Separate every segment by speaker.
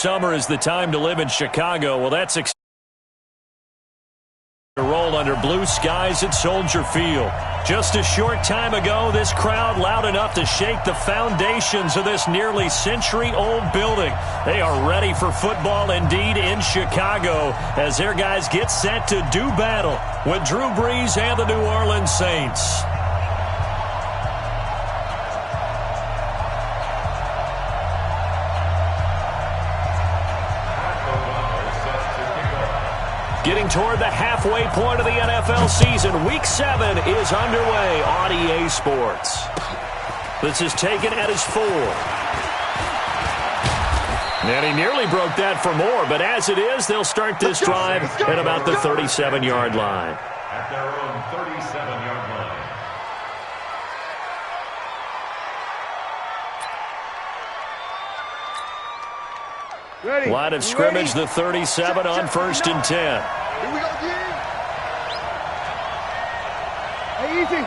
Speaker 1: summer is the time to live in Chicago. Well, that's roll under blue skies at Soldier Field. Just a short time ago, this crowd loud enough to shake the foundations of this nearly century-old building. They are ready for football indeed in Chicago as their guys get set to do battle with Drew Brees and the New Orleans Saints. Getting toward the halfway point of the NFL season, Week 7 is underway on EA Sports. This is taken at his 4. And he nearly broke that for more, but as it is, they'll start this drive at about the 37-yard line.
Speaker 2: At their own 37-yard line.
Speaker 1: Line of scrimmage, the 37 on 1st and 10.
Speaker 3: Here we go again. Hey, easy.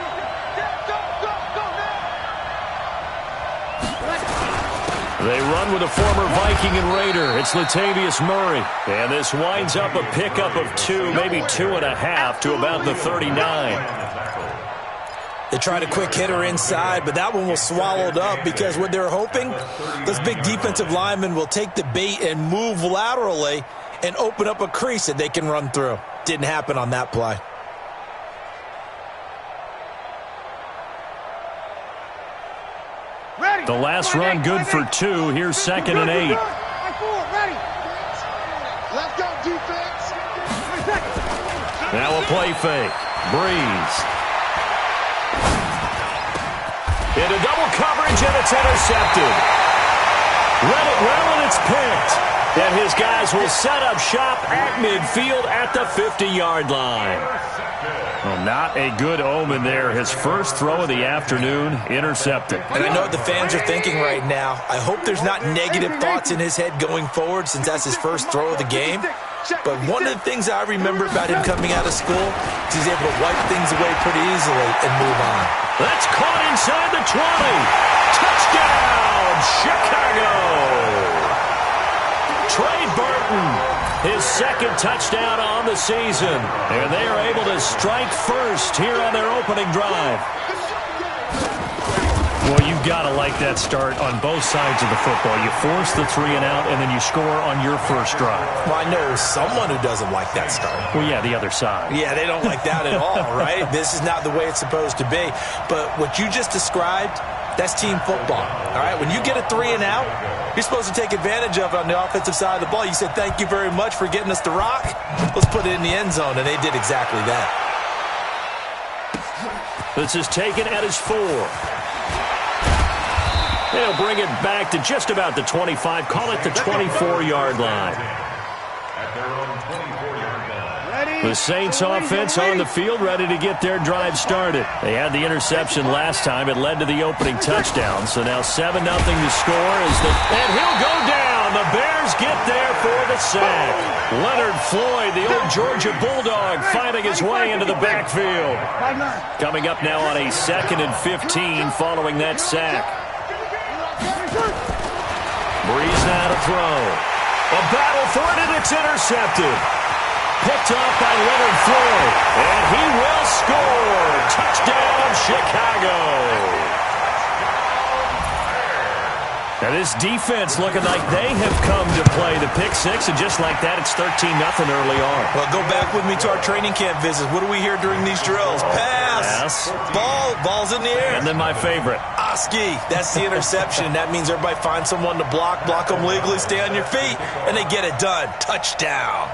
Speaker 1: They run with a former Viking and Raider. It's Latavius Murray. And this winds up a pickup of 2, maybe 2.5 to about the 39.
Speaker 4: They tried a quick hitter inside, but that one was swallowed up because what they're hoping, those big defensive linemen will take the bait and move laterally and open up a crease that they can run through. Didn't happen on that play.
Speaker 1: The last run good for 2. Here's 2nd and 8.
Speaker 3: Let's go, defense.
Speaker 1: Now a play fake. Brees. Into double coverage, and it's intercepted. Read it well, and it's picked. And his guys will set up shop at midfield at the 50-yard line. Well, not a good omen there. His first throw of the afternoon, intercepted.
Speaker 4: And I know what the fans are thinking right now. I hope there's not negative thoughts in his head going forward since that's his first throw of the game. But one of the things I remember about him coming out of school is he's able to wipe things away pretty easily and move on.
Speaker 1: That's caught inside the 20. Touchdown, Chicago. Trey Burton, his 2nd touchdown on the season. And they are able to strike first here on their opening drive. Well, you've got to like that start on both sides of the football. You force the 3 and out, and then you score on your first drive.
Speaker 4: Well, I know someone who doesn't like that start.
Speaker 1: Well, yeah, the other side.
Speaker 4: Yeah, they don't like that at all, right? This is not the way it's supposed to be. But what you just described, that's team football, all right? When you get a 3 and out, you're supposed to take advantage of it on the offensive side of the ball. You said, thank you very much for getting us the rock. Let's put it in the end zone, and they did exactly that.
Speaker 1: This is taken at his 4. They'll bring it back to just about the 25. Call it the 24-yard line.
Speaker 2: At their own 24-yard line.
Speaker 1: The Saints offense on the field, ready to get their drive started. They had the interception last time. It led to the opening touchdown. So now 7-0 to score. And he'll go down. The Bears get there for the sack. Leonard Floyd, the old Georgia Bulldog, finding his way into the backfield. Coming up now on a 2nd and 15 following that sack. Brees now to throw. A battle for it, and it's intercepted. Picked off by Leonard Floyd, and he will score. Touchdown, Chicago. Now this defense looking like they have come to play the pick 6, and just like that, it's 13-0 early on.
Speaker 4: Well, go back with me to our training camp visits. What do we hear during these drills? Pass. Ball's in the air.
Speaker 1: And then my favorite.
Speaker 4: Oski, that's the interception. That means everybody finds someone to block them legally, stay on your feet, and they get it done. Touchdown.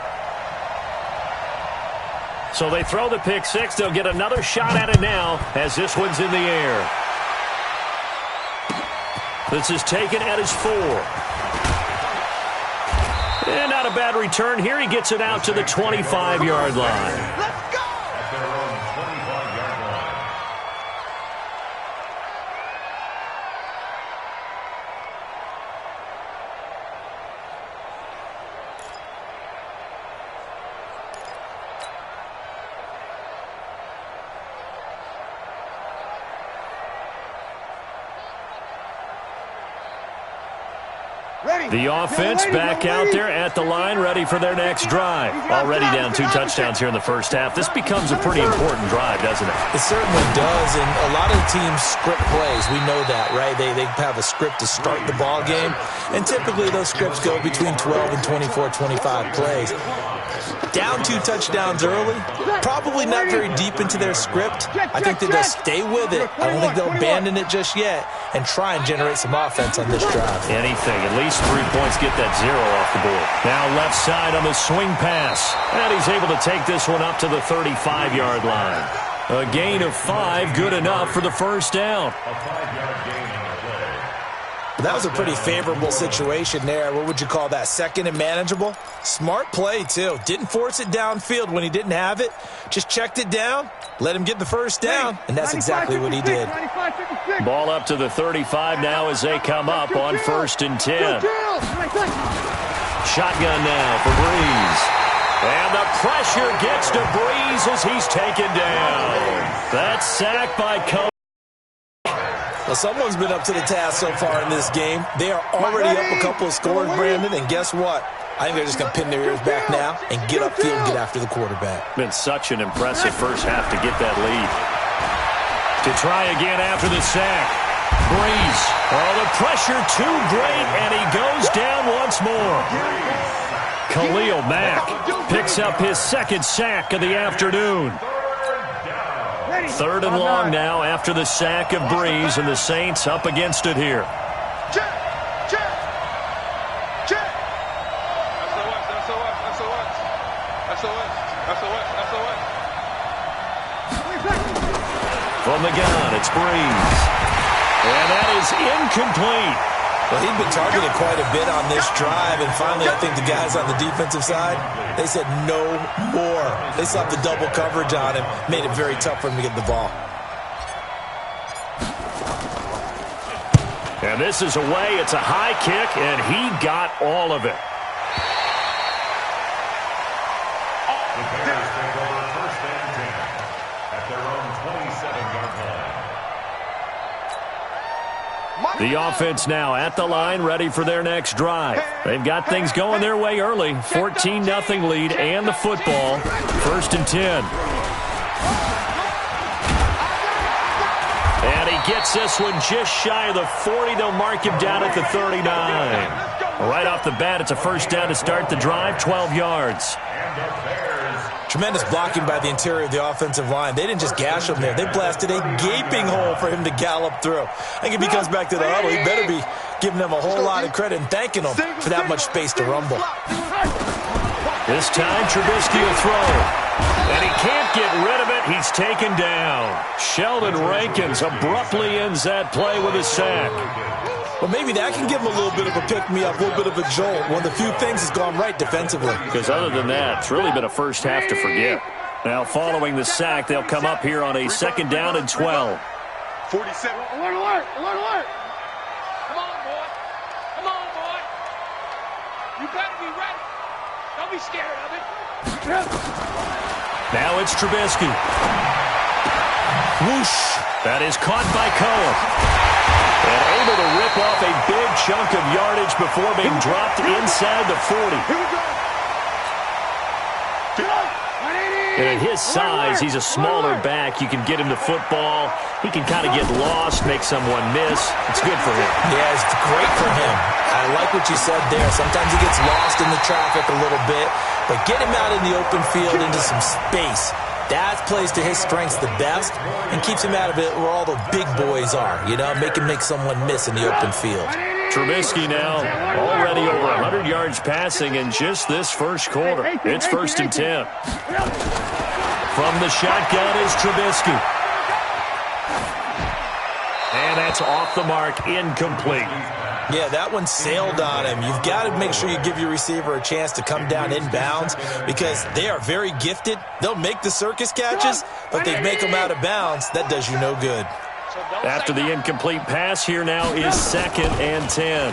Speaker 1: So they throw the pick 6. They'll get another shot at it now as this one's in the air. This is taken at his 4. And not a bad return here. He gets it out to the 25-yard line.
Speaker 3: Let's go!
Speaker 2: At their own 25-yard line.
Speaker 1: The offense back out there at the line, ready for their next drive. Already down 2 touchdowns here in the first half. This becomes a pretty important drive, doesn't it?
Speaker 4: It certainly does, and a lot of the teams script plays. We know that, right? They have a script to start the ball game, and typically those scripts go between 12 and 24, 25 plays. Down 2 touchdowns early, probably not very deep into their script. I think that they'll stay with it. I don't think they'll abandon it just yet and try and generate some offense on this drive.
Speaker 1: Anything, at least 3 points, get that 0 off the board. Now left side on the swing pass, and he's able to take this one up to the 35-yard line. A gain of 5, good enough for the first down.
Speaker 2: A 5-yard gain on the play.
Speaker 4: That was a pretty favorable situation there. What would you call that? Second and manageable? Smart play, too. Didn't force it downfield when he didn't have it. Just checked it down, let him get the first down, and that's exactly what he did.
Speaker 1: Ball up to the 35 now as they come up on 1st and 10. Shotgun now for Breeze. And the pressure gets to Breeze as he's taken down. That's sacked by Coach.
Speaker 4: Well, someone's been up to the task so far in this game. They are already up a couple of scores, Brandon, and guess what? I think they're just going to pin their ears back now and get upfield and get after the quarterback.
Speaker 1: Been such an impressive first half to get that lead. To try again after the sack. Breeze. Oh, the pressure too great, and he goes down once more. Khalil Mack picks up his 2nd sack of the afternoon. 3rd and long now after the sack of Breeze, and the Saints up against it here. From the gun, it's Breeze. And that is incomplete.
Speaker 4: Well, he'd been targeted quite a bit on this drive, and finally I think the guys on the defensive side, they said no more. They saw the double coverage on him, made it very tough for him to get the ball.
Speaker 1: And this is away. It's a high kick, and he got all of it.
Speaker 2: The Bears take over 1st and 10 at their own 27-yard line.
Speaker 1: The offense now at the line, ready for their next drive. They've got things going their way early. 14-0 lead and the football. 1st and 10. And he gets this one just shy of the 40. They'll mark him down at the 39. Right off the bat, it's a first down to start the drive, 12 yards.
Speaker 4: Tremendous blocking by the interior of the offensive line. They didn't just gash him there. They blasted a gaping hole for him to gallop through. I think if he comes back to the huddle, he better be giving them a whole lot of credit and thanking them for that much space to rumble.
Speaker 1: This time, Trubisky will throw. And he can't get rid of it. He's taken down. Sheldon Rankins abruptly ends that play with a sack.
Speaker 4: Well, maybe that can give him a little bit of a pick-me-up, a little bit of a jolt. One of the few things has gone right defensively.
Speaker 1: Because other than that, it's really been a first half to forget. Now, following the sack, they'll come up here on a 2nd down and 12.
Speaker 3: 47. Alert, alert, alert, alert.
Speaker 5: Come on, boy. Come on, boy. You better be ready. Don't be scared of it.
Speaker 1: Now it's Trubisky. Whoosh. That is caught by Cohen. And able to rip off a big chunk of yardage before being dropped inside the 40. And at his size, he's a smaller back. You can get him the football. He can kind of get lost, make someone miss. It's good for him.
Speaker 4: Yeah, it's great for him. I like what you said there. Sometimes he gets lost in the traffic a little bit, but get him out in the open field into some space. That plays to his strengths the best and keeps him out of it where all the big boys are, you know, make someone miss in the open field.
Speaker 1: Trubisky now already over 100 yards passing in just this first quarter. It's 1st and 10. From the shotgun is Trubisky. And that's off the mark, incomplete.
Speaker 4: Yeah, that one sailed on him. You've got to make sure you give your receiver a chance to come down inbounds because they are very gifted. They'll make the circus catches, but they make them out of bounds. That does you no good.
Speaker 1: After the incomplete pass, here now is 2nd and 10.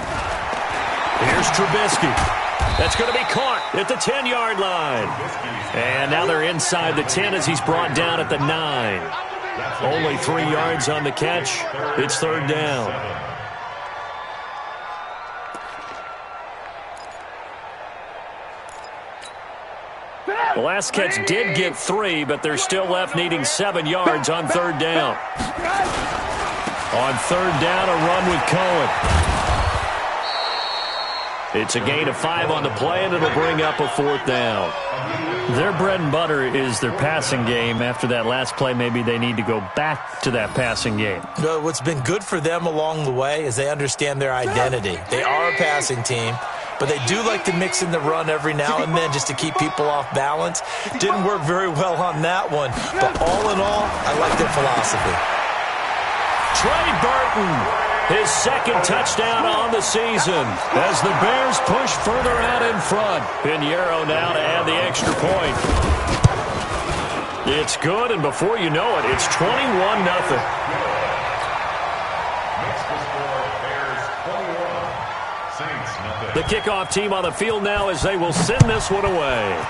Speaker 1: Here's Trubisky. That's going to be caught at the 10-yard line. And now they're inside the 10 as he's brought down at the 9. Only 3 yards on the catch. It's 3rd down. The last catch did get 3, but they're still left needing 7 yards on 3rd down. On 3rd down, a run with Cohen. It's a gain of 5 on the play, and it'll bring up a 4th down. Their bread and butter is their passing game. After that last play, maybe they need to go back to that passing game.
Speaker 4: No, what's been good for them along the way is they understand their identity. They are a passing team, but they do like to mix in the run every now and then just to keep people off balance. Didn't work very well on that one, but all in all, I like their philosophy.
Speaker 1: Trey Burton, his 2nd touchdown on the season as the Bears push further out in front. Pinheiro now to add the extra point. It's good, and before you know it, it's 21-0. The kickoff team on the field now as they will send this one away.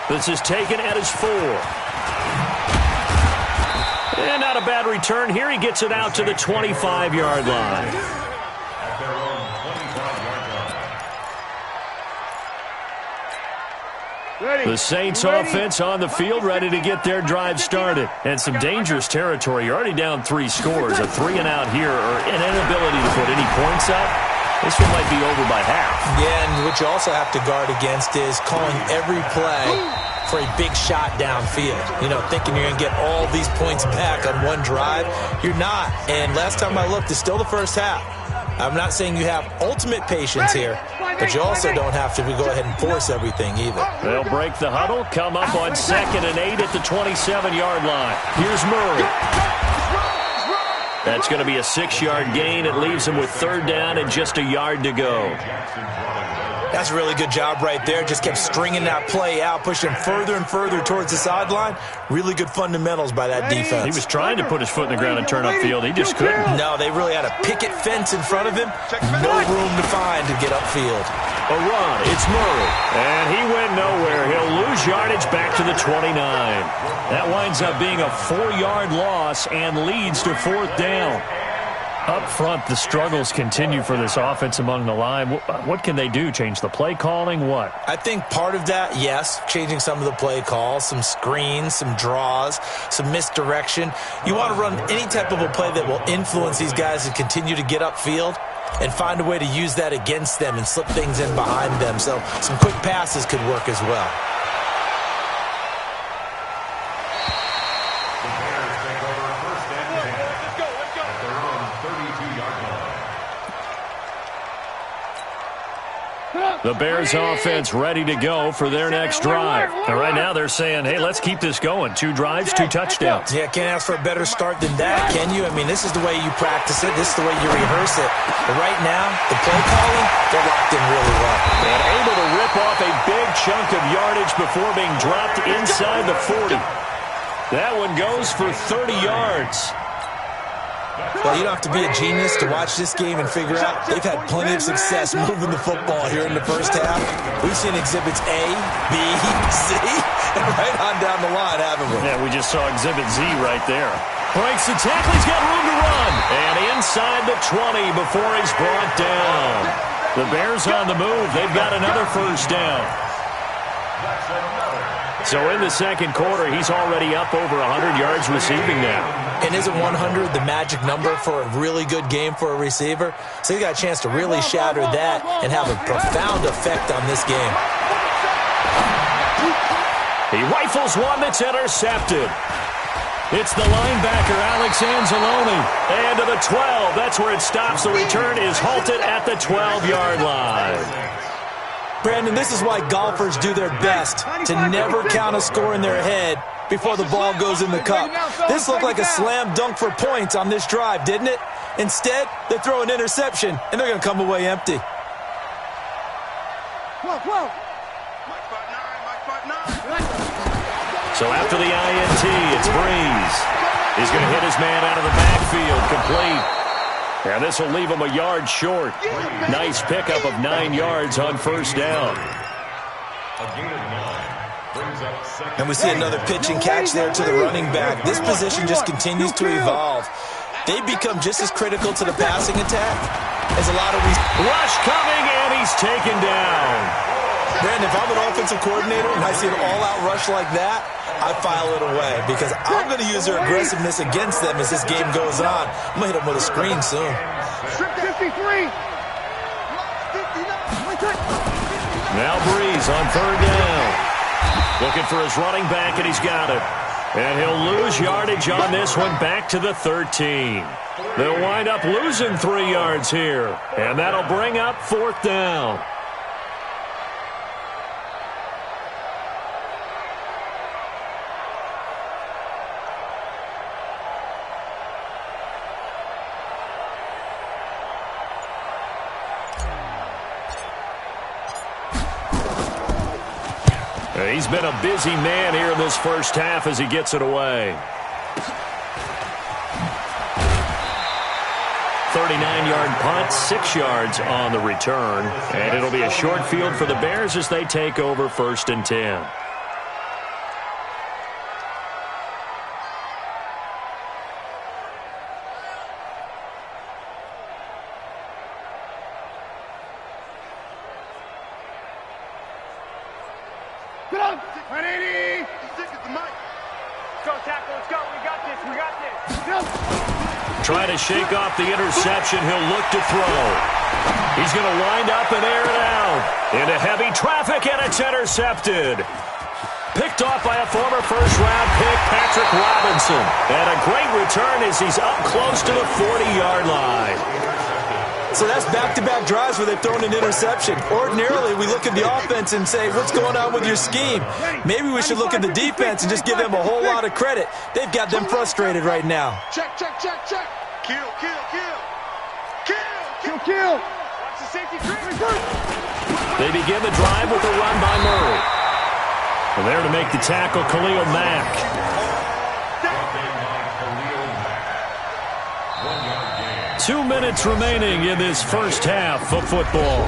Speaker 1: This is taken at his 4. And not a bad return here. He gets it out to the 25-yard line.
Speaker 2: At their own 25-yard line.
Speaker 1: The Saints offense on the field, ready to get their drive started. And some dangerous territory. You're already down 3 scores. A 3-and-out here, or an inability to put any points up. This one might be over by half.
Speaker 4: Yeah, and what you also have to guard against is calling every play for a big shot downfield. You know, thinking you're going to get all these points back on one drive. You're not. And last time I looked, it's still the first half. I'm not saying you have ultimate patience here, but you also don't have to go ahead and force everything either.
Speaker 1: They'll break the huddle, come up on 2nd and 8 at the 27-yard line. Here's Murray. That's going to be a 6-yard gain. It leaves him with 3rd down and just a yard to go.
Speaker 4: That's a really good job right there. Just kept stringing that play out, pushing further and further towards the sideline. Really good fundamentals by that defense.
Speaker 1: He was trying to put his foot in the ground and turn upfield. He just couldn't.
Speaker 4: No, they really had a picket fence in front of him. No room to find to get upfield.
Speaker 1: A run. It's Murray. And he went nowhere. He'll lose yardage back to the 29. That winds up being a 4-yard loss and leads to 4th down. Up front, the struggles continue for this offense among the line. What can they do? Change the play calling? What?
Speaker 4: I think part of that, yes, changing some of the play calls, some screens, some draws, some misdirection. You want to run any type of a play that will influence these guys to continue to get upfield and find a way to use that against them and slip things in behind them. So some quick passes could work as well.
Speaker 1: The Bears offense ready to go for their next drive. And right now they're saying, hey, let's keep this going. 2 drives, 2 touchdowns.
Speaker 4: Yeah, can't ask for a better start than that, can you? I mean, this is the way you practice it. This is the way you rehearse it. But right now, the play calling, they're locked in really well.
Speaker 1: And able to rip off a big chunk of yardage before being dropped inside the 40. That one goes for 30 yards.
Speaker 4: Well, you don't have to be a genius to watch this game and figure out they've had plenty of success moving the football here in the first half. We've seen exhibits A, B, C, and right on down the line, haven't we?
Speaker 1: Yeah, we just saw exhibit Z right there. Breaks the tackle, he's got room to run. And inside the 20 before he's brought down. The Bears on the move. They've got another first down. So in the second quarter, he's already up over 100 yards receiving now.
Speaker 4: And isn't 100 the magic number for a really good game for a receiver? So he got a chance to really shatter that and have a profound effect on this game.
Speaker 1: He rifles one that's intercepted. It's the linebacker, Alex Anzalone. And to the 12. That's where it stops. The return is halted at the 12-yard line.
Speaker 4: Brandon, this is why golfers do their best to never count a score in their head before the ball goes in the cup. This looked like a slam dunk for points on this drive, didn't it? Instead, they throw an interception, and they're going to come away empty.
Speaker 1: So after the INT, it's Breeze. He's going to hit his man out of the backfield, complete. And this will leave him a yard short. Nice pickup of 9 yards on first down.
Speaker 4: And we see another pitch and catch there to the running back. This position just continues to evolve. They become just as critical to the passing attack as a lot of these.
Speaker 1: Rush coming, and he's taken down.
Speaker 4: Brandon, if I'm an offensive coordinator and I see an all-out rush like that, I file it away because I'm going to use their aggressiveness against them as this game goes on. I'm going to hit them with a screen soon.
Speaker 3: 53.
Speaker 1: Now Breeze on third down. Looking for his running back, and he's got it. And he'll lose yardage on this one back to the 13. They'll wind up losing 3 yards here. And that'll bring up fourth down. He's been a busy man here in this first half as he gets it away. 39-yard punt, 6 yards on the return. And it'll be a short field for the Bears as they take over 1st and 10.
Speaker 3: Get up. 180. Stick at the mic.
Speaker 5: Let's go, tackle. Let's go. We got this. We got this.
Speaker 1: Trying to shake off the interception. He'll look to throw. He's going to wind up and air it out. Into heavy traffic, and it's intercepted. Picked off by a former first-round pick, Patrick Robinson. And a great return as he's up close to the 40-yard line.
Speaker 4: So that's back-to-back drives where they've thrown an interception. Ordinarily, we look at the offense and say, what's going on with your scheme? Maybe we should look at the defense and just give them a whole lot of credit. They've got them frustrated right now.
Speaker 3: Check, check, check, check. Kill, kill, kill. Kill, kill, kill.
Speaker 5: Watch the safety tree.
Speaker 1: They begin the drive with a run by Murray. And there to make the tackle, Khalil Mack. 2 minutes remaining in this first half of football.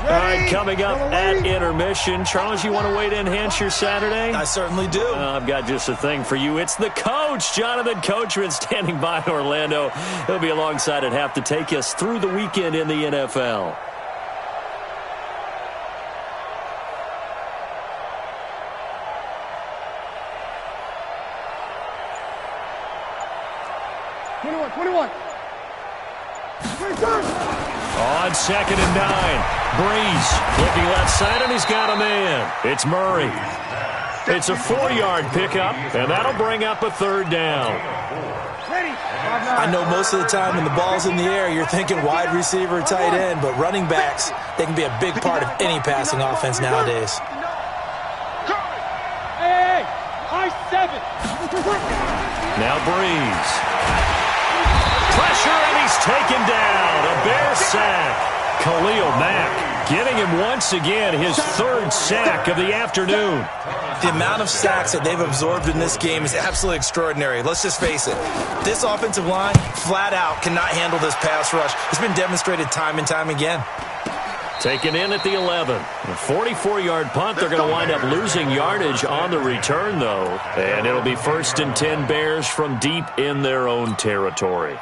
Speaker 1: All right, coming up at intermission. Charles, you want to wait to enhance your Saturday?
Speaker 4: I certainly do.
Speaker 1: I've got just a thing for you. It's the coach, Jonathan Coachman, standing by in Orlando. He'll be alongside at half to take us through the weekend in the NFL. On 2nd and 9. Breeze looking left side, and he's got a man. It's Murray. It's a 4-yard pickup, and that'll bring up a 3rd down.
Speaker 4: I know most of the time when the ball's in the air, you're thinking wide receiver, tight end, but running backs, they can be a big part of any passing offense nowadays.
Speaker 5: Hey, I-7.
Speaker 1: Now Breeze. Pressure, and he's taken down. A Bear sack. Khalil Mack getting him once again his 3rd sack of the afternoon.
Speaker 4: The amount of sacks that they've absorbed in this game is absolutely extraordinary. Let's just face it. This offensive line, flat out, cannot handle this pass rush. It's been demonstrated time and time again.
Speaker 1: Taken in at the 11. A 44-yard punt. They're going to wind up losing yardage on the return, though. And it'll be 1st and 10 Bears from deep in their own territory.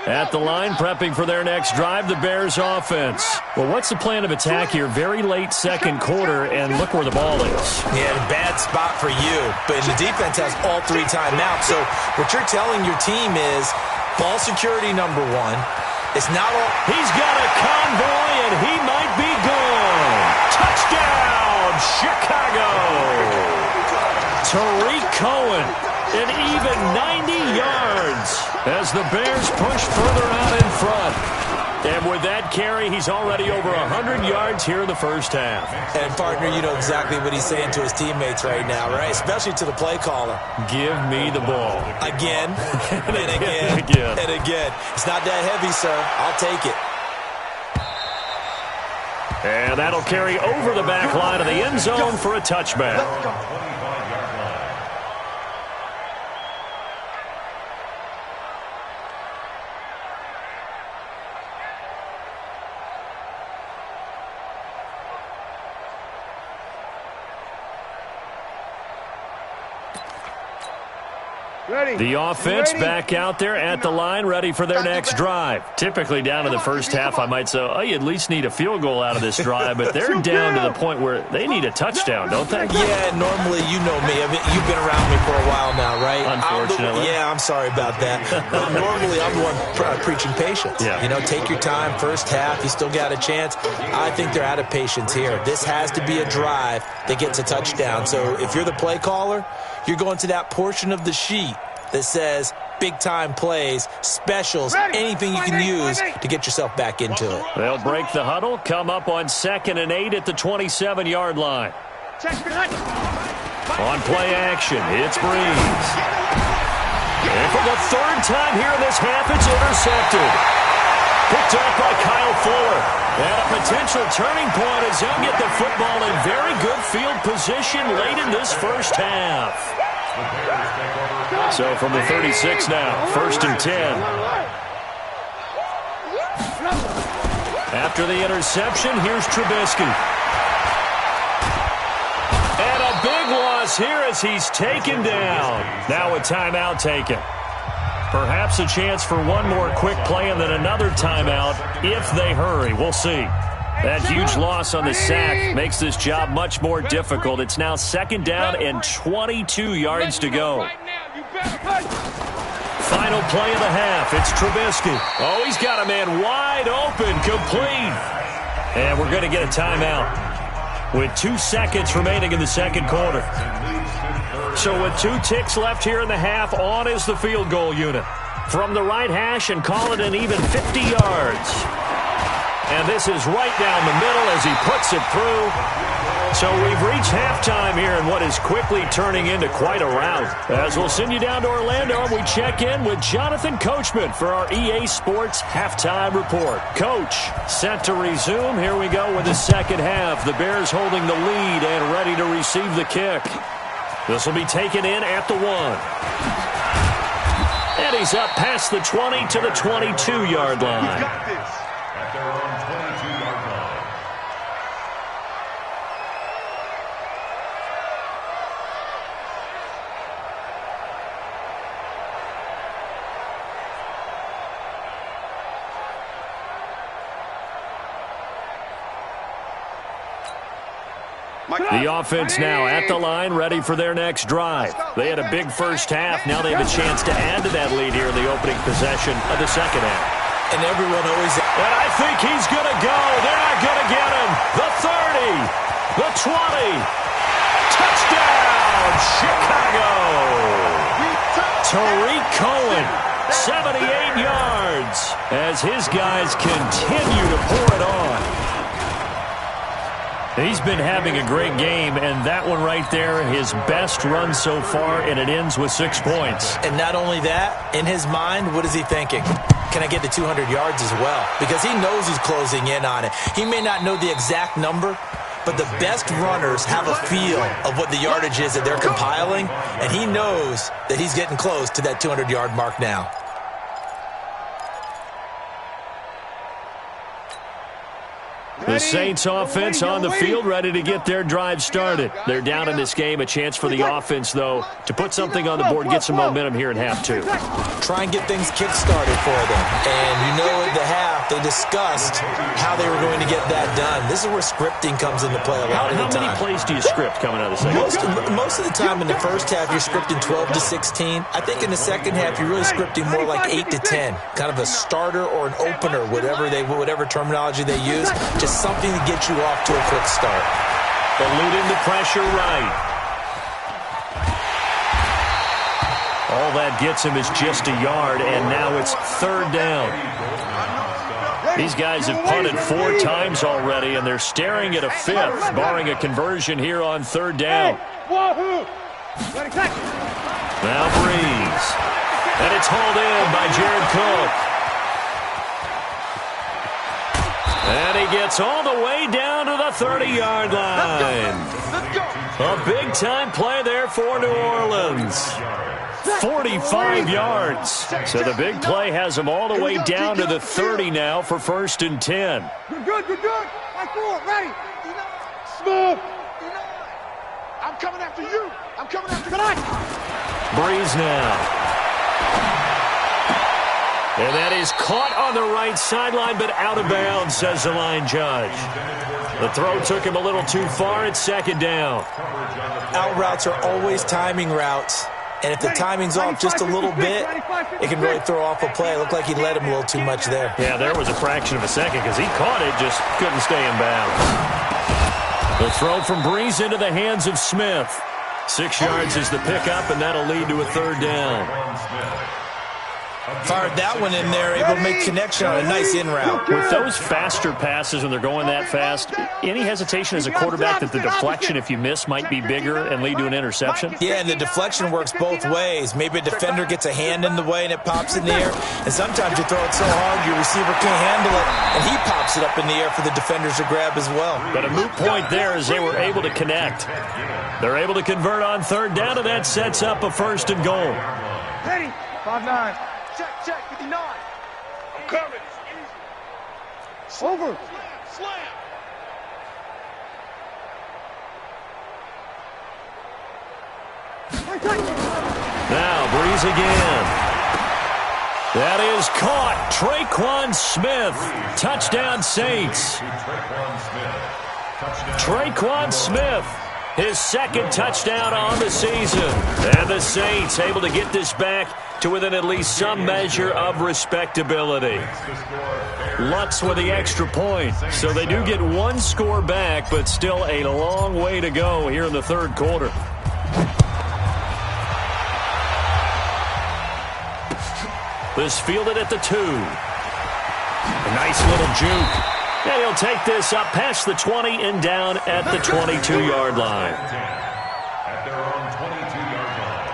Speaker 1: At the line, prepping for their next drive, the Bears offense. Well, what's the plan of attack here? Very late second quarter, and look where the ball is.
Speaker 4: Yeah, bad spot for you. But the defense has all 3 timeouts. So what you're telling your team is ball security number 1. It's not all.
Speaker 1: He's got a convoy, and he might be gone. Touchdown, Chicago. Tariq Cohen, an even 90 yards as the Bears push further out in front. And with that carry, he's already over 100 yards here in the first half.
Speaker 4: And, partner, you know exactly what he's saying to his teammates right now, right? Especially to the play caller.
Speaker 1: Give me the ball.
Speaker 4: Again, and
Speaker 1: again,
Speaker 4: again, and again. It's not that heavy, sir. I'll take it.
Speaker 1: And that'll carry over the back line of the end zone for a touchback. The offense back out there at the line, ready for their next drive. Typically down in the first half, I might say, oh, you at least need a field goal out of this drive, but they're down to the point where they need a touchdown, don't they?
Speaker 4: Yeah, normally, you know me. I mean, you've been around me for a while now, right?
Speaker 1: Unfortunately.
Speaker 4: I'm sorry about that. But normally, I'm the one preaching patience.
Speaker 1: Yeah.
Speaker 4: You know, take your time, first half, you still got a chance. I think they're out of patience here. This has to be a drive that gets a touchdown. So if you're the play caller, you're going to that portion of the sheet that says big-time plays, specials, anything you can use to get yourself back into it.
Speaker 1: They'll break the huddle, come up on 2nd and 8 at the 27-yard line. On play action, it's Breeze. And for the 3rd time here in this half, it's intercepted. Picked up by Kyle Fuller. And a potential turning point as he'll get the football in very good field position late in this first half. So from the 36 now, 1st and 10. After the interception, here's Trubisky. And a big loss here as he's taken down. Now a timeout taken. Perhaps a chance for one more quick play and then another timeout if they hurry. We'll see. That huge loss on the sack makes this job much more difficult. It's now 2nd down and 22 yards to go. Final play of the half. It's Trubisky. Oh, he's got a man wide open, complete. And we're going to get a timeout with 2 seconds remaining in the 2nd quarter. So with 2 ticks left here in the half, on is the field goal unit. From the right hash and call it an even 50 yards. And this is right down the middle as he puts it through. So we've reached halftime here in what is quickly turning into quite a rout. As we'll send you down to Orlando, and we check in with Jonathan Coachman for our EA Sports Halftime Report. Coach, set to resume. Here we go with the 2nd half. The Bears holding the lead and ready to receive the kick. This will be taken in at the 1. And he's up past the 20 to the 22-yard line.
Speaker 2: Got this. At their own 22-yard line.
Speaker 1: The offense now at the line, ready for their next drive. They had a big first half. Now they have a chance to add to that lead here in the opening possession of the 2nd half.
Speaker 4: And everyone always...
Speaker 1: And I think he's going to go. They're not going to get him. The 30. The 20. Touchdown, Chicago. Tariq Cohen, 78 yards, as his guys continue to pour it on. He's been having a great game, and that one right there, his best run so far, and it ends with 6 points.
Speaker 4: And not only that, in his mind, what is he thinking? Can I get to 200 yards as well? Because he knows he's closing in on it. He may not know the exact number, but the best runners have a feel of what the yardage is that they're compiling, and he knows that he's getting close to that 200-yard mark now.
Speaker 1: The Saints offense on the field, ready to get their drive started. They're down in this game. A chance for the offense, though, to put something on the board, get some momentum here in half 2.
Speaker 4: Try and get things kick-started for them. And you know at the half, they discussed how they were going to get that done. This is where scripting comes into play a lot of the time.
Speaker 1: How many plays do you script coming out of the second?
Speaker 4: Most of the time in the first half, you're scripting 12 to 16. I think in the second half, you're really scripting more like 8 to 10. Kind of a starter or an opener, whatever terminology they use. Just something to get you off to a quick start.
Speaker 1: Eluding the pressure right. All that gets him is just a yard, and now it's 3rd down. These guys have punted 4 times already, and they're staring at a 5th, barring a conversion here on 3rd down. Now Breeze. And it's hauled in by Jared Cook. And he gets all the way down to the 30-yard line. A big-time play there for New Orleans. 45 yards. So the big play has him all the way down to the 30 now for 1st and 10.
Speaker 3: You're good, you're good. Right forward, ready. Smooth. I'm coming after you. I'm coming after you.
Speaker 1: Breeze now. And that is caught on the right sideline, but out of bounds, says the line judge. The throw took him a little too far. It's second down.
Speaker 4: Out routes are always timing routes. And if the timing's off just a little bit, it can really throw off a play. It looked like he led him a little too much there.
Speaker 1: Yeah, there was a fraction of a second because he caught it, just couldn't stay in bounds. The throw from Breeze into the hands of Smith. 6 yards is the pickup, and that'll lead to a third down.
Speaker 4: Fired that one in there, able to make connection on a nice in route.
Speaker 1: With those faster passes when they're going that fast, any hesitation as a quarterback that the deflection, if you miss, might be bigger and lead to an interception?
Speaker 4: Yeah, and the deflection works both ways. Maybe a defender gets a hand in the way and it pops in the air, and sometimes you throw it so hard your receiver can't handle it, and he pops it up in the air for the defenders to grab as well.
Speaker 1: But a moot point there as they were able to connect. They're able to convert on third down, and that sets up a first and goal.
Speaker 3: Ready? 5-9. Check, 59. I'm coming. Over. Slam.
Speaker 1: Now, Breeze again. That is caught. Traquan Smith. Touchdown, Saints. Traquan Smith. His second touchdown on the season. And the Saints able to get this back to within at least some measure of respectability. Lutz with the extra point. So they do get one score back, but still a long way to go here in the third quarter. This fielded at the 2. A nice little juke. And he'll take this up past the 20 and down at the 22-yard line.
Speaker 2: At their own 22-yard line.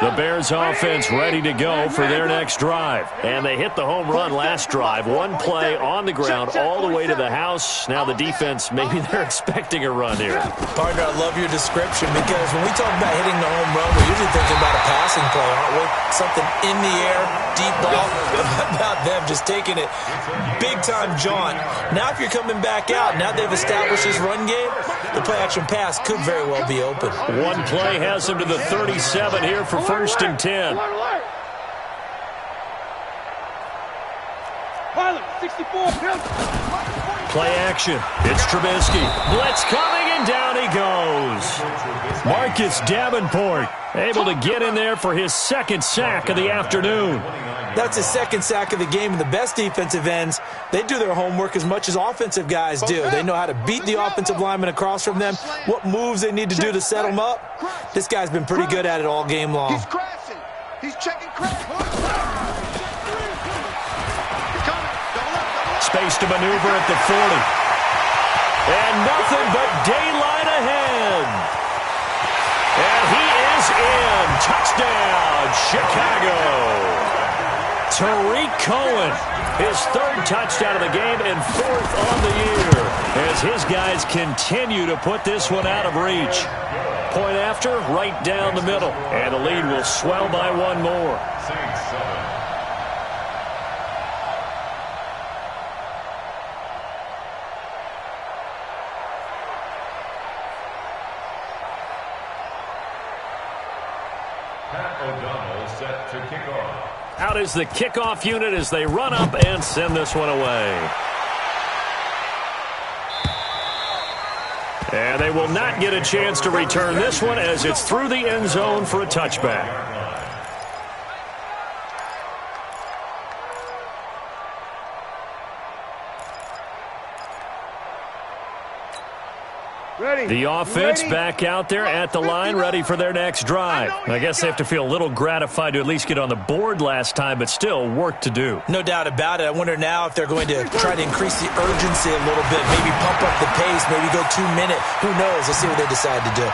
Speaker 1: The Bears offense ready to go for their next drive. And they hit the home run last drive. One play on the ground all the way to the house. Now the defense, maybe they're expecting a run here.
Speaker 4: Partner, I love your description because when we talk about hitting the home run, we're usually thinking about a passing play, aren't we? Something in the air, deep ball. About them just taking it big-time jaunt. Now if you're coming back out, now they've established this run game, the play-action pass could very well be open.
Speaker 1: One play has him to the 37 here for first and 10.
Speaker 5: Pilot, 64.
Speaker 1: Play action. It's Trubisky. Blitz coming, and down he goes. Marcus Davenport able to get in there for his second sack of the afternoon.
Speaker 4: That's his second sack of the game, and the best defensive ends, they do their homework as much as offensive guys do. They know how to beat the offensive lineman across from them, what moves they need to do to set them up. This guy's been pretty good at it all game long.
Speaker 3: He's crashing. He's checking crash.
Speaker 1: Space to maneuver at the 40. And nothing but daylight ahead. And he is in. Touchdown, Chicago. Tariq Cohen, his third touchdown of the game and fourth on the year, as his guys continue to put this one out of reach. Point after, right down the middle, and the lead will swell by one more.
Speaker 2: Set to kick off.
Speaker 1: Out is the kickoff unit as they run up and send this one away. And they will not get a chance to return this one as it's through the end zone for a touchback. The offense back out there at the line, ready for their next drive. I guess they have to feel a little gratified to at least get on the board last time, but still work to do.
Speaker 4: No doubt about it. I wonder now if they're going to try to increase the urgency a little bit, maybe pump up the pace, maybe go 2-minute. Who knows? Let's see what they decide to do.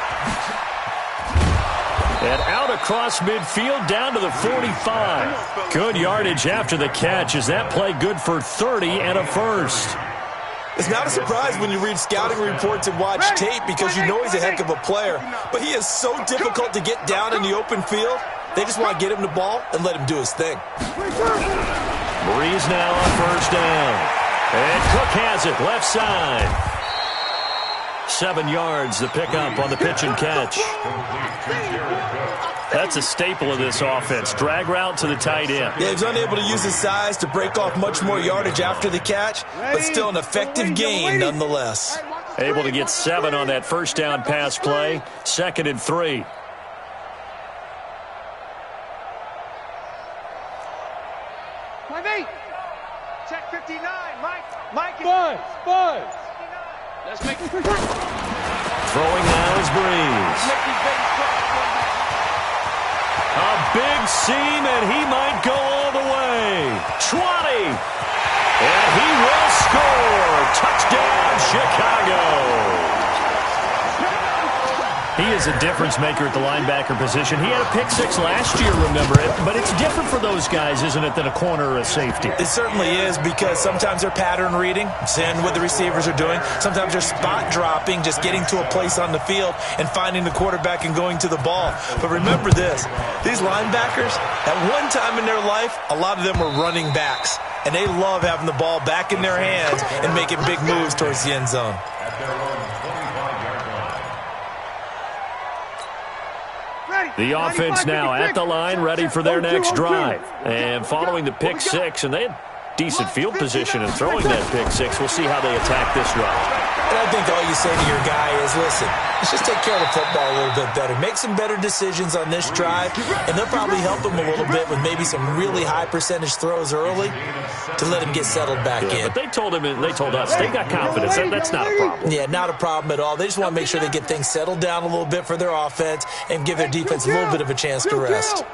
Speaker 1: And out across midfield, down to the 45. Good yardage after the catch. Is that play good for 30 and a first?
Speaker 4: It's not a surprise when you read scouting reports and watch tape because you know he's a heck of a player. But he is so difficult to get down in the open field. They just want to get him the ball and let him do his thing.
Speaker 1: Breeze now on first down. And Cook has it, left side. 7 yards, the pickup on the pitch and catch. That's a staple of this offense. Drag route to the tight end.
Speaker 4: Yeah, he's unable to use his size to break off much more yardage after the catch, but still an effective gain nonetheless.
Speaker 1: Able to get 7 on that first down pass play. 2nd and 3.
Speaker 3: Check 59, Mike.
Speaker 5: Buzz. Let's make it.
Speaker 1: Throwing now is Breeze. A big seam, and he might go all the way. 20. And he will score. Touchdown, Chicago. He is a difference maker at the linebacker position. He had a pick 6 last year, remember it. But it's different for those guys, isn't it, than a corner or a safety?
Speaker 4: It certainly is, because sometimes they're pattern reading, seeing what the receivers are doing. Sometimes they're spot dropping, just getting to a place on the field and finding the quarterback and going to the ball. But remember this, these linebackers, at one time in their life, a lot of them were running backs. And they love having the ball back in their hands and making big moves towards the end zone.
Speaker 1: The offense now at the line, ready for their next drive. And following the pick 6, and they had decent field position in throwing that pick 6. We'll see how they attack this drive.
Speaker 4: And I think all you say to your guy is, listen, let's just take care of the football a little bit better. Make some better decisions on this drive, and they'll probably help him a little bit with maybe some really high percentage throws early to let him get settled back in.
Speaker 1: But they told him, and they told us, they've got confidence. That's not a problem.
Speaker 4: Yeah, not a problem at all. They just want to make sure they get things settled down a little bit for their offense and give their defense a little bit of a chance to rest.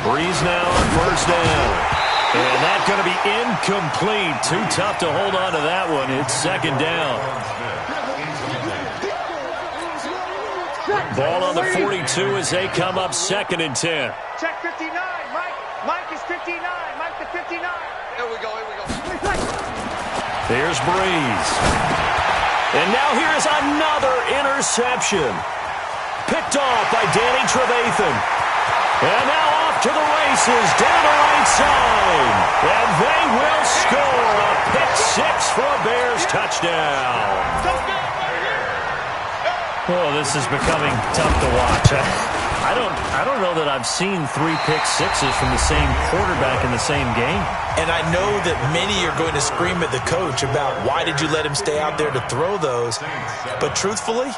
Speaker 1: Breeze now on first down. And that's going to be incomplete. Too tough to hold on to that one. It's 2nd down. Ball on the 42 as they come up 2nd and 10.
Speaker 3: Check 59, Mike is 59, Mike the 59. Here we go.
Speaker 1: Here's Breeze. And now here's another interception. Picked off by Danny Trevathan. And now off to the races down the right side. And they will score a pick 6 for a Bears touchdown. Oh, this is becoming tough to watch. I don't know that I've seen 3 pick 6s from the same quarterback in the same game.
Speaker 4: And I know that many are going to scream at the coach about why did you let him stay out there to throw those. But truthfully,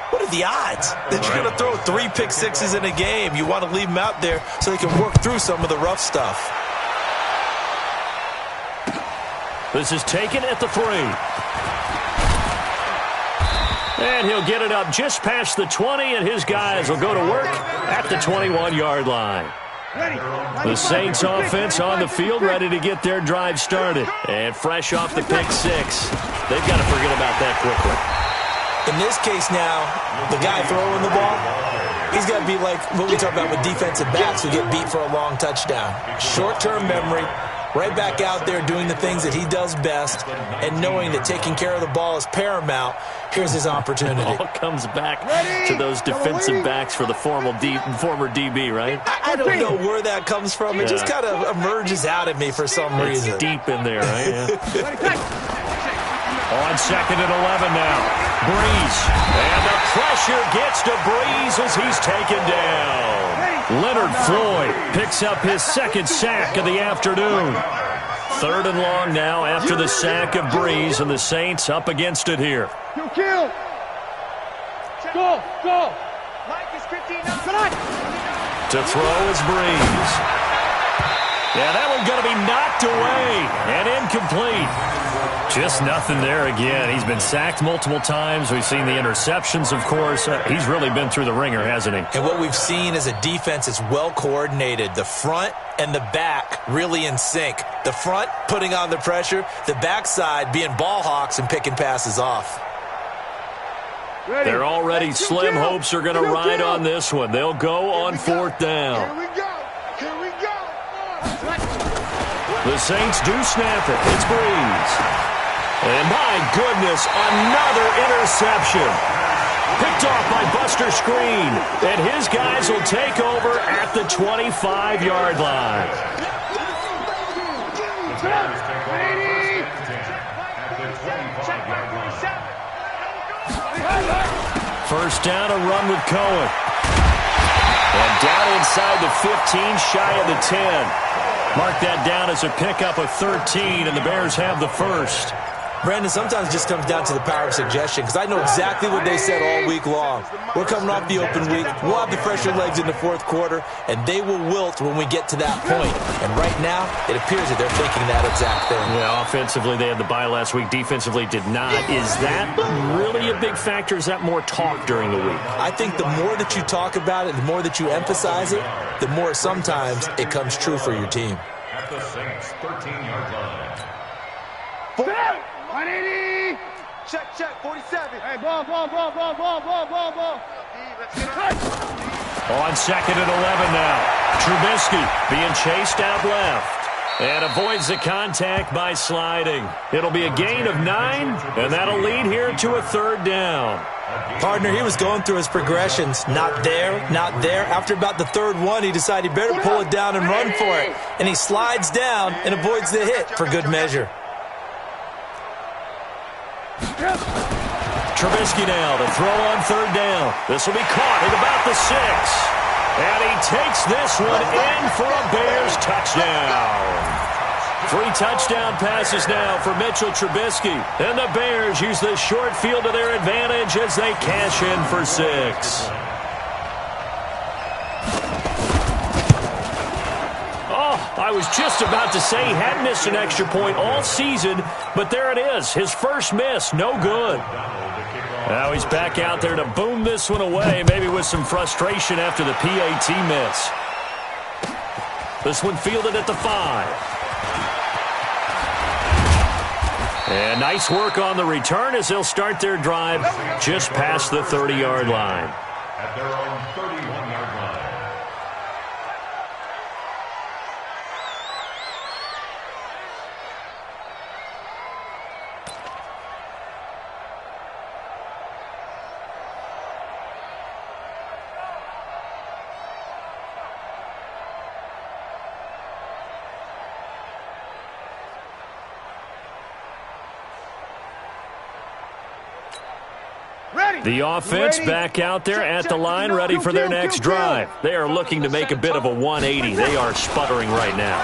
Speaker 4: what are the odds that you're going to throw 3 pick 6s in a game? You want to leave them out there so they can work through some of the rough stuff.
Speaker 1: This is taken at the 3. And he'll get it up just past the 20, and his guys will go to work at the 21-yard line. The Saints offense on the field, ready to get their drive started. And fresh off the pick 6, they've got to forget about that quickly.
Speaker 4: In this case now, the guy throwing the ball, he's got to be like what we talk about with defensive backs who get beat for a long touchdown. Short-term memory, right back out there doing the things that he does best, and knowing that taking care of the ball is paramount. Here's his opportunity.
Speaker 1: It all comes back to those defensive backs for the former DB, right?
Speaker 4: I don't know where that comes from. It just kind of emerges out at me for some reason.
Speaker 1: It's deep in there, right? Yeah. On 2nd and 11 now. Breeze. And the pressure gets to Breeze as he's taken down. Leonard Floyd picks up his 2nd sack of the afternoon. 3rd and long now after the sack of Breeze, and the Saints up against it here.
Speaker 5: Kill. Go.
Speaker 3: Mike is 59.
Speaker 1: To throw is Breeze. Yeah, that one's going to be knocked away and incomplete. Just nothing there again. He's been sacked multiple times. We've seen the interceptions, of course. He's really been through the ringer, hasn't he?
Speaker 4: And what we've seen is a defense that's well coordinated. The front and the back really in sync. The front putting on the pressure, the backside being ball hawks and picking passes off.
Speaker 1: They're already slim hopes are going to ride on this one. They'll go on 4th down.
Speaker 3: Here we go.
Speaker 1: The Saints do snap it. It's Breeze. And my goodness, another interception. Picked off by Buster Screen. And his guys will take over at the 25-yard line. first down, a run with Cohen. And down inside the 15, shy of the 10. Mark that down as a pickup of 13, and the Bears have the first.
Speaker 4: Brandon, sometimes it just comes down to the power of suggestion, because I know exactly what they said all week long. We're coming off the open week. We'll have the fresher legs in the fourth quarter, and they will wilt when we get to that point. And right now, it appears that they're thinking that exact thing.
Speaker 1: Yeah, offensively, they had the bye last week. Defensively, did not. Is that really a big factor? Is that more talk during the week?
Speaker 4: I think the more that you talk about it, the more that you emphasize it, the more sometimes it comes true for your team.
Speaker 2: At the Saints' 13-yard line.
Speaker 3: 180. Check, 47. Hey, ball. Let's get it.
Speaker 1: On second and 11 now. Trubisky being chased out left. And avoids the contact by sliding. It'll be a gain of 9, and that'll lead here to a third down.
Speaker 4: Partner, he was going through his progressions. Not there, not there. After about the third one, he decided he better pull it down and run for it. And he slides down and avoids the hit for good measure.
Speaker 1: Trubisky now to throw on third down. This will be caught at about the 6. And he takes this one in for a Bears touchdown. 3 touchdown passes now for Mitchell Trubisky. And the Bears use the short field to their advantage as they cash in for 6. I was just about to say he hadn't missed an extra point all season, but there it is. His first miss, no good. Now he's back out there to boom this one away, maybe with some frustration after the PAT miss. This one fielded at the 5. And nice work on the return as they'll start their drive just past the 30-yard line.
Speaker 2: At their own 31-yard line.
Speaker 1: The offense back out there at the line, ready for their next drive. They are looking to make a bit of a 180. They are sputtering right now.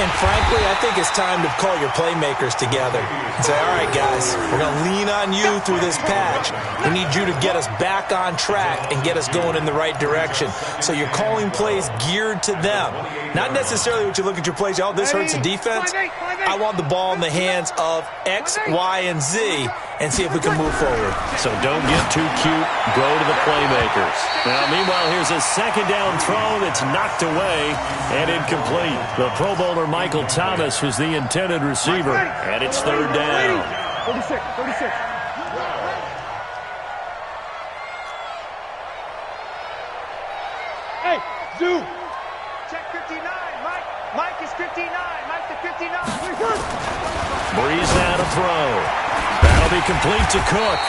Speaker 4: And frankly, I think it's time to call your playmakers together and say, all right, guys, we're going to lean on you through this patch. We need you to get us back on track and get us going in the right direction. So you're calling plays geared to them. Not necessarily what you look at your plays, oh, this hurts the defense. I want the ball in the hands of X, Y, and Z and see if we can move forward.
Speaker 1: So don't get too cute. Go to the playmakers. Now, meanwhile, here's a second down throw that's knocked away and incomplete. The Pro Bowler Michael Thomas was the intended receiver, and it's third down.
Speaker 3: 36. Hey, Zoo. Check 59, Mike. Mike is 59. Mike to 59.
Speaker 1: Breeze now to throw. That'll be complete to Cook.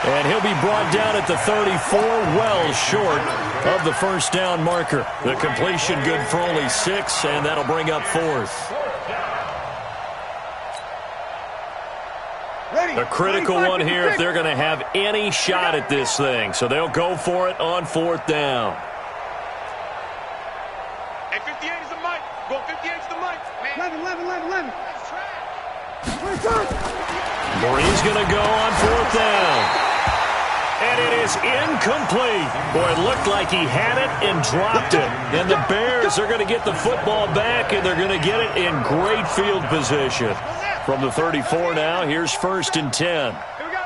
Speaker 1: And he'll be brought down at the 34, well short of the first down marker. The completion good for only 6, and that'll bring up fourth. A critical one here if they're going to have any shot at this thing. So they'll go for it on fourth down.
Speaker 3: Hey, 58 is the mic. Go 58 is the mic. 11.
Speaker 1: Breeze going to go on fourth down. And it is incomplete. Boy, it looked like he had it and dropped it. And the Bears are going to get the football back, and they're going to get it in great field position. From the 34 now, here's first and 10.
Speaker 3: Here we go.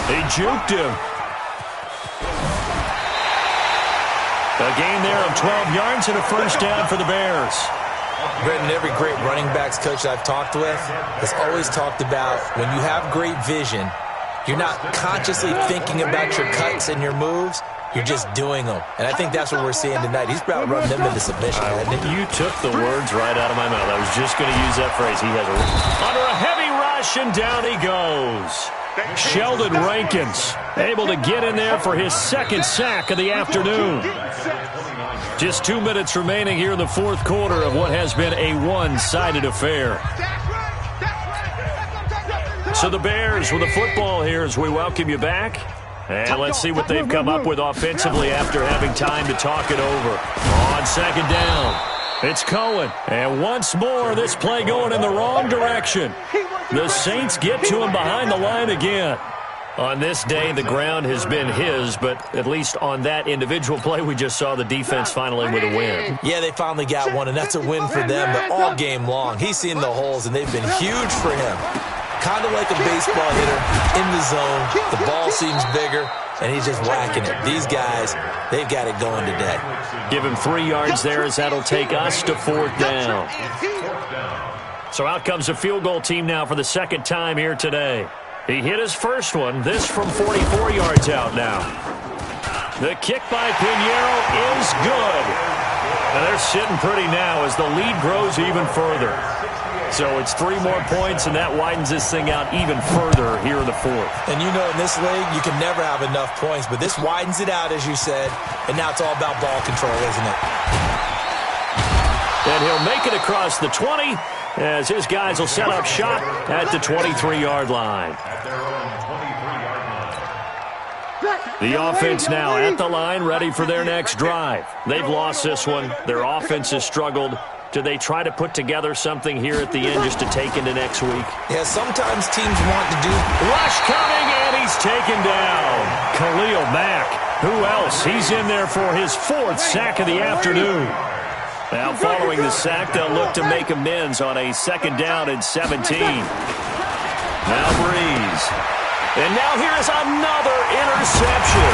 Speaker 1: He juked him. A gain there of 12 yards and a first down for the Bears.
Speaker 4: Brendan, every great running backs coach I've talked with has always talked about when you have great vision, you're not consciously thinking about your cuts and your moves. You're just doing them. And I think that's what we're seeing tonight. He's about running them into submission.
Speaker 1: You took the words right out of my mouth. I was just going to use that phrase. He has under a heavy rush, and down he goes. Sheldon Rankins able to get in there for his second sack of the afternoon. Just 2 minutes remaining here in the fourth quarter of what has been a one-sided affair. So the Bears with the football here as we welcome you back. And let's see what they've come up with offensively after having time to talk it over. On second down, it's Cohen. And once more, this play going in the wrong direction. The Saints get to him behind the line again. On this day, the ground has been his, but at least on that individual play, we just saw the defense finally with a win.
Speaker 4: Yeah, they finally got one, and that's a win for them, but all game long, he's seen the holes, and they've been huge for him. Kind of like a baseball hitter in the zone. The ball seems bigger, and he's just whacking it. These guys, they've got it going today.
Speaker 1: Give him 3 yards there as that'll take us to 4th down. So out comes the field goal team now for the second time here today. He hit his first one, this from 44 yards out now. The kick by Pinheiro is good. And they're sitting pretty now as the lead grows even further. So it's 3 more points, and that widens this thing out even further here in the 4th.
Speaker 4: And you know in this league, you can never have enough points, but this widens it out, as you said, and now it's all about ball control, isn't it?
Speaker 1: And he'll make it across the 20 as his guys will set up shop at the 23-yard line. The offense now at the line, ready for their next drive. They've lost this one. Their offense has struggled. Do they try to put together something here at the end just to take into next week?
Speaker 4: Yeah, sometimes teams want to do...
Speaker 1: Rush coming, and he's taken down. Khalil Mack. Who else? He's in there for his 4th sack of the afternoon. Now, following the sack, they'll look to make amends on a 2nd down and 17. Now Breeze. And now here's another interception.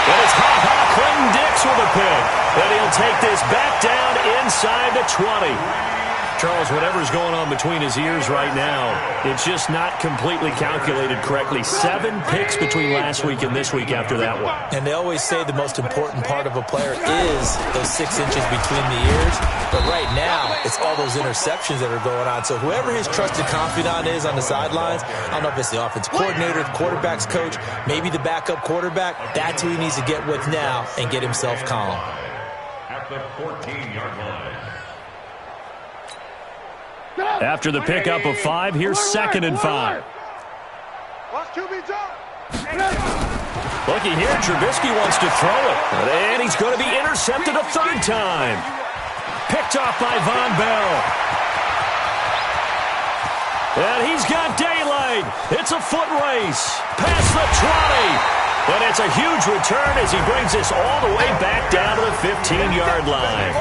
Speaker 1: And it's Clinton Dix with a pick. And he'll take this back down inside the 20. Charles, whatever's going on between his ears right now, it's just not completely calculated correctly. 7 picks between last week and this week after that one.
Speaker 4: And they always say the most important part of a player is those 6 inches between the ears. But right now, it's all those interceptions that are going on. So whoever his trusted confidant is on the sidelines, I don't know if it's the offensive coordinator, the quarterback's coach, maybe the backup quarterback, that's who he needs to get with now and get himself calm.
Speaker 2: At the 14-yard line.
Speaker 1: After the pickup of 5, here's 2nd and 5. Looking here, Trubisky wants to throw it. And he's going to be intercepted a 3rd time. Picked off by Von Bell. And he's got daylight. It's a foot race. Past the 20. And it's a huge return as he brings this all the way back down to the 15-yard line.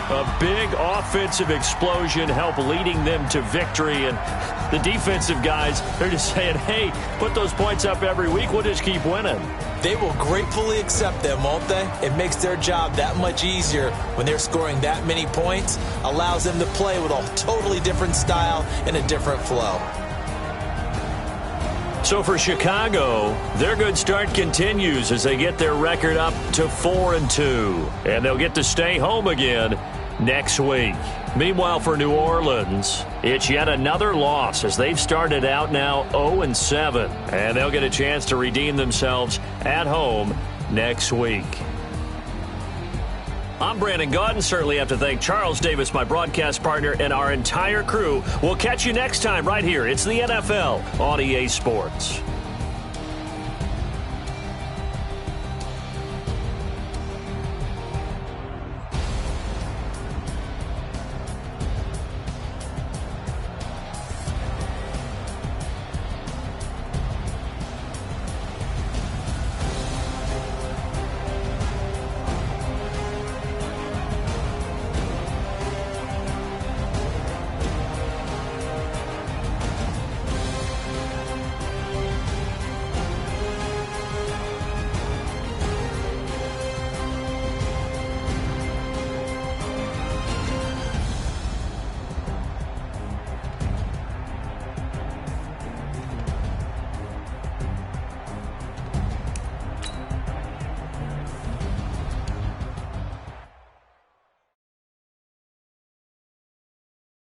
Speaker 1: A big offensive explosion helped leading them to victory. And the defensive guys, they're just saying, hey, put those points up every week. We'll just keep winning.
Speaker 4: They will gratefully accept them, won't they? It makes their job that much easier when they're scoring that many points. Allows them to play with a totally different style and a different flow.
Speaker 1: So for Chicago, their good start continues as they get their record up to 4-2. And they'll get to stay home again next week. Meanwhile, for New Orleans, it's yet another loss as they've started out now 0-7. And they'll get a chance to redeem themselves at home next week. I'm Brandon Gaudin. Certainly have to thank Charles Davis, my broadcast partner, and our entire crew. We'll catch you next time right here. It's the NFL on EA Sports.